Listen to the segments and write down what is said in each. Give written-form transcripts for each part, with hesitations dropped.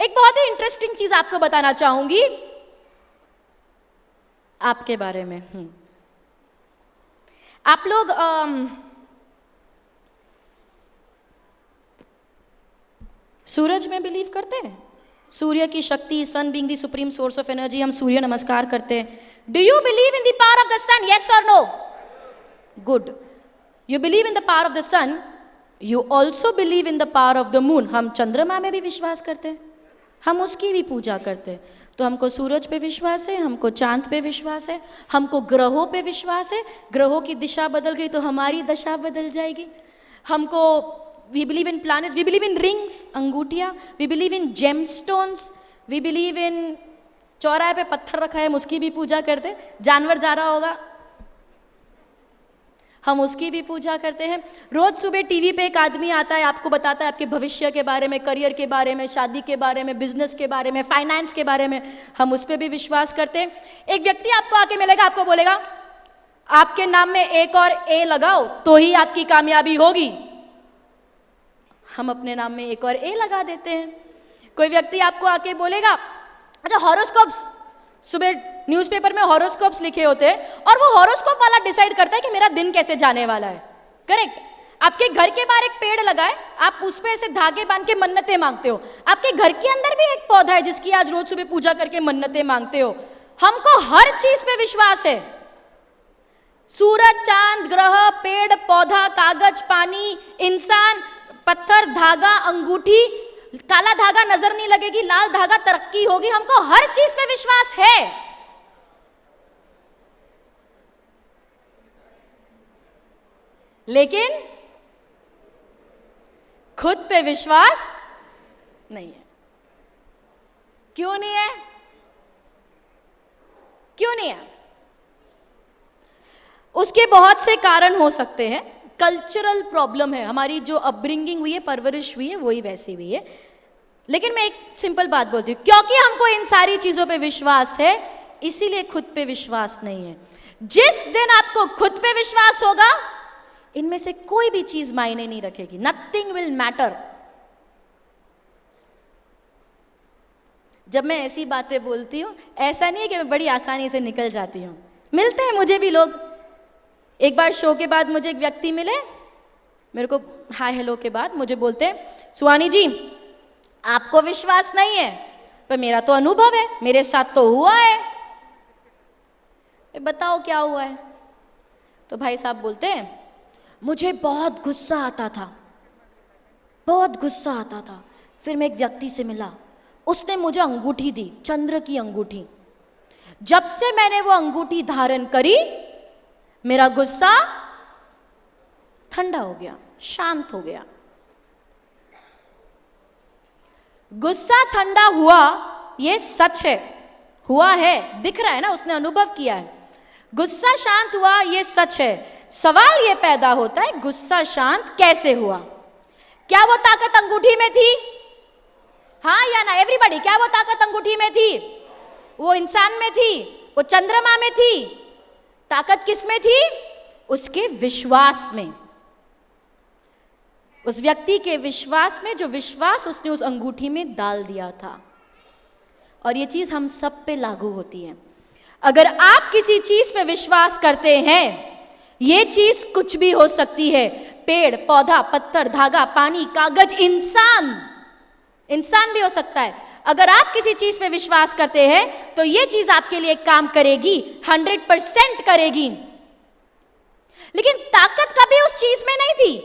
एक बहुत ही इंटरेस्टिंग चीज आपको बताना चाहूंगी आपके बारे में। आप लोग सूरज में बिलीव करते हैं? सूर्य की शक्ति, sun being the supreme source of energy, हम सूर्य नमस्कार करते हैं। Do you believe in the power of the sun? Yes और no? Good. You believe in the power of the sun, you also believe in the power of the moon. हम चंद्रमा में भी विश्वास करते हैं, हम उसकी भी पूजा करते हैं। तो हमको सूरज पे विश्वास है, हमको चांद पे विश्वास है, हमको ग्रहों पे विश्वास है। ग्रहों की दिशा बदल गई तो हमारी दशा बदल जाएगी। हमको we believe in planets, we believe in rings, अंगूठियां, we believe in gemstones, we believe in चौराहे पे पत्थर रखा है, हम उसकी भी पूजा करते। जानवर जा रहा होगा, हम उसकी भी पूजा करते हैं। रोज सुबह टीवी पे एक आदमी आता है, आपको बताता है आपके भविष्य के बारे में, करियर के बारे में, शादी के बारे में, बिजनेस के बारे में, फाइनेंस के बारे में, हम उस पर भी विश्वास करते हैं। एक व्यक्ति आपको आके मिलेगा, आपको बोलेगा आपके नाम में एक और ए लगाओ तो ही आपकी कामयाबी होगी। हम अपने नाम में एक और ए लगा देते हैं। कोई व्यक्ति आपको आके बोलेगा, अच्छा हॉरोस्कोप्स, सुबह न्यूज़पेपर में हॉरोस्कोप्स लिखे होते हैं और वो हॉरोस्कोप वाला डिसाइड करता है कि मेरा दिन कैसे जाने वाला है। करेक्ट। आपके घर के बाहर एक पेड़ लगाए, आप उस पे ऐसे धागे बांध के मन्नतें मांगते हो। आपके घर के अंदर भी एक पौधा है जिसकी आज रोज सुबह पूजा करके मन्नतें मांगते हो। हमको हर चीज पे विश्वास है। सूरज, चांद, ग्रह, पेड़, पौधा, कागज, पानी, इंसान, पत्थर, धागा, अंगूठी। काला धागा नजर नहीं लगेगी, लाल धागा तरक्की होगी। हमको हर चीज पे विश्वास है। लेकिन खुद पे विश्वास नहीं है। क्यों नहीं है? क्यों नहीं है? उसके बहुत से कारण हो सकते हैं। कल्चरल प्रॉब्लम है, हमारी जो अपब्रिंगिंग हुई है, परवरिश हुई है, वही वैसी हुई है। लेकिन मैं एक सिंपल बात बोलती हूं, क्योंकि हमको इन सारी चीजों पे विश्वास है, इसीलिए खुद पे विश्वास नहीं है। जिस दिन आपको खुद पे विश्वास होगा, इनमें से कोई भी चीज मायने नहीं रखेगी। Nothing will matter. जब मैं ऐसी बातें बोलती हूं, ऐसा नहीं है कि मैं बड़ी आसानी से निकल जाती हूं। मिलते हैं मुझे भी लोग। एक बार शो के बाद मुझे एक व्यक्ति मिले, मेरे को हाय हेलो के बाद मुझे बोलते हैं, सुहानी जी आपको विश्वास नहीं है, पर मेरा तो अनुभव है, मेरे साथ तो हुआ है। बताओ क्या हुआ है? तो भाई साहब बोलते हैं, मुझे बहुत गुस्सा आता था, बहुत गुस्सा आता था। फिर मैं एक व्यक्ति से मिला, उसने मुझे अंगूठी दी, चंद्र की अंगूठी। जब से मैंने वो अंगूठी धारण करी, मेरा गुस्सा ठंडा हो गया, शांत हो गया। गुस्सा ठंडा हुआ, ये सच है, हुआ है, दिख रहा है ना, उसने अनुभव किया है। गुस्सा शांत हुआ, ये सच है। सवाल ये पैदा होता है, गुस्सा शांत कैसे हुआ? क्या वो ताकत अंगूठी में थी? हाँ या ना एवरीबॉडी? क्या वो ताकत अंगूठी में थी? वो इंसान में थी? वो चंद्रमा में थी? ताकत किस में थी? उसके विश्वास में, उस व्यक्ति के विश्वास में, जो विश्वास उसने उस अंगूठी में डाल दिया था। और ये चीज हम सब पे लागू होती है। अगर आप किसी चीज पे विश्वास करते हैं, ये चीज कुछ भी हो सकती है। पेड़, पौधा, पत्थर, धागा, पानी, कागज, इंसान, इंसान भी हो सकता है। अगर आप किसी चीज पे विश्वास करते हैं तो ये चीज आपके लिए काम करेगी, 100% करेगी। लेकिन ताकत कभी उस चीज में नहीं थी।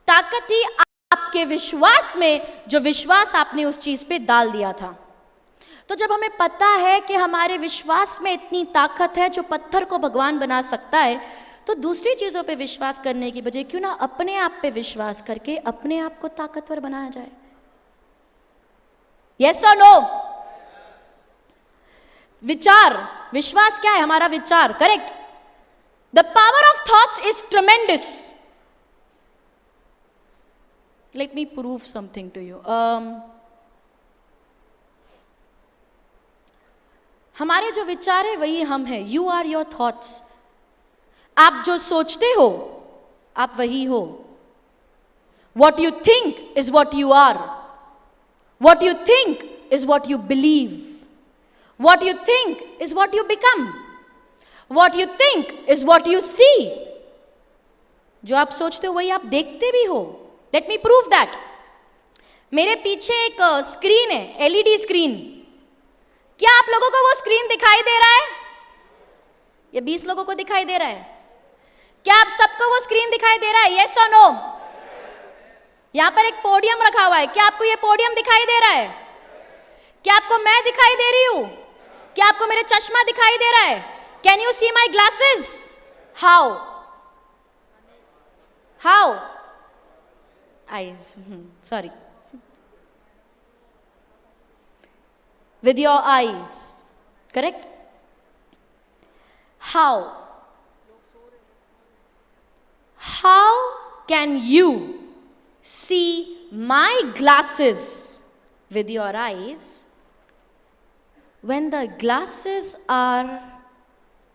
ताकत थी आपके विश्वास में, जो विश्वास आपने उस चीज पे डाल दिया था। तो जब हमें पता है कि हमारे विश्वास में इतनी ताकत है जो पत्थर को भगवान बना सकता है, तो दूसरी चीजों पे विश्वास करने की बजाय क्यों ना अपने आप पे विश्वास करके अपने आप को ताकतवर बनाया जाए। यस और नो? विचार, विश्वास क्या है? हमारा विचार। Correct. The power of thoughts is tremendous. Let me prove something to you. हमारे जो विचार है वही हम हैं। You are your thoughts. आप जो सोचते हो आप वही हो। What you think is what you are. What you think is what you believe. What you think is what you become. What you think is what you see. जो आप सोचते हो वही आप देखते भी हो. Let me prove that. मेरे पीछे एक स्क्रीन है, एलईडी स्क्रीन. क्या आप लोगों को वो स्क्रीन दिखाई दे रहा है? ये 20 लोगों को दिखाई दे रहा है? क्या आप सबको वो स्क्रीन दिखाई दे रहा है? यस और नो? यहां पर एक पोडियम रखा हुआ है. क्या आपको ये पोडियम दिखाई दे रहा है? क्या आपको मैं दिखाई दे रही हूं? क्या आपको मेरे चश्मा दिखाई दे रहा है? Can you see my glasses? How? How? Eyes. Sorry. With your eyes, correct? How? How can you see my glasses with your eyes when the glasses are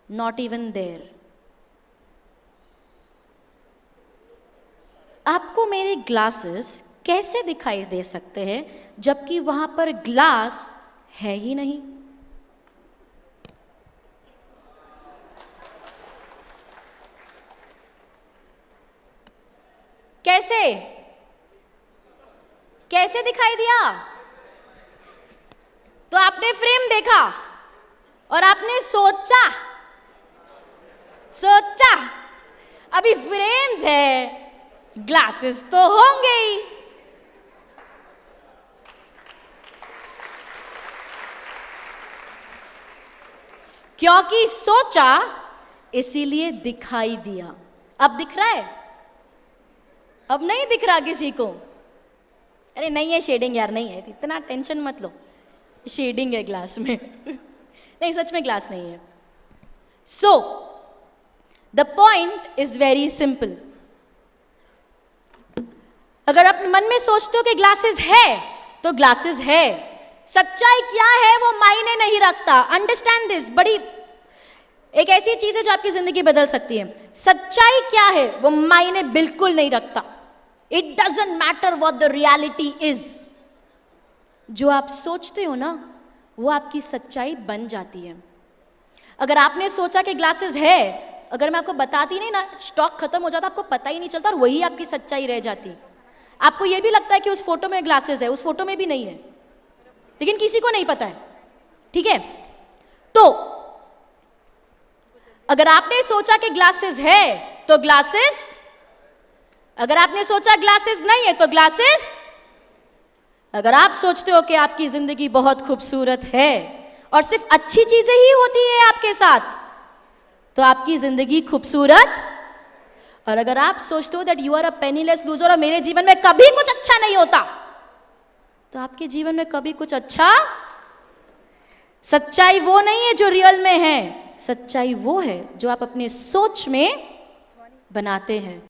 not even there? आपको मेरे ग्लासेस कैसे दिखाई दे सकते हैं जबकि वहां पर glass है ही नहीं? कैसे? कैसे दिखाई दिया? तो आपने फ्रेम देखा और आपने सोचा अभी फ्रेम्स है, ग्लासेस तो होंगे ही. क्योंकि सोचा इसीलिए दिखाई दिया. अब दिख रहा है? अब नहीं दिख रहा किसी को? अरे नहीं है शेडिंग यार, नहीं है, इतना टेंशन मत लो. शेडिंग है ग्लास में. नहीं, सच में ग्लास नहीं है. So the point is very simple. अगर आप मन में सोचते हो कि ग्लासेस है तो ग्लासेस है. सच्चाई क्या है वो मायने नहीं रखता. Understand this. बड़ी एक ऐसी चीज है जो आपकी जिंदगी बदल सकती है. सच्चाई क्या है वो मायने बिल्कुल नहीं रखता. It doesn't matter what the reality is. जो आप सोचते हो ना वो आपकी सच्चाई बन जाती है. अगर आपने सोचा कि ग्लासेस है, अगर मैं आपको बताती नहीं ना, स्टॉक खत्म हो जाता, आपको पता ही नहीं चलता और वही आपकी सच्चाई रह जाती. आपको यह भी लगता है कि उस फोटो में ग्लासेस है, उस फोटो में भी नहीं है, लेकिन किसी को नहीं पता है. ठीक है? तो अगर आपने सोचा कि ग्लासेस है तो ग्लासेस, अगर आपने सोचा ग्लासेस नहीं है तो ग्लासेस. अगर आप सोचते हो कि आपकी जिंदगी बहुत खूबसूरत है और सिर्फ अच्छी चीजें ही होती है आपके साथ, तो आपकी जिंदगी खूबसूरत. और अगर आप सोचते हो that you are a penniless loser और मेरे जीवन में कभी कुछ अच्छा नहीं होता, तो आपके जीवन में कभी कुछ अच्छा. सच्चाई वो नहीं है जो रियल में है. सच्चाई वो है जो आप अपने सोच में बनाते हैं.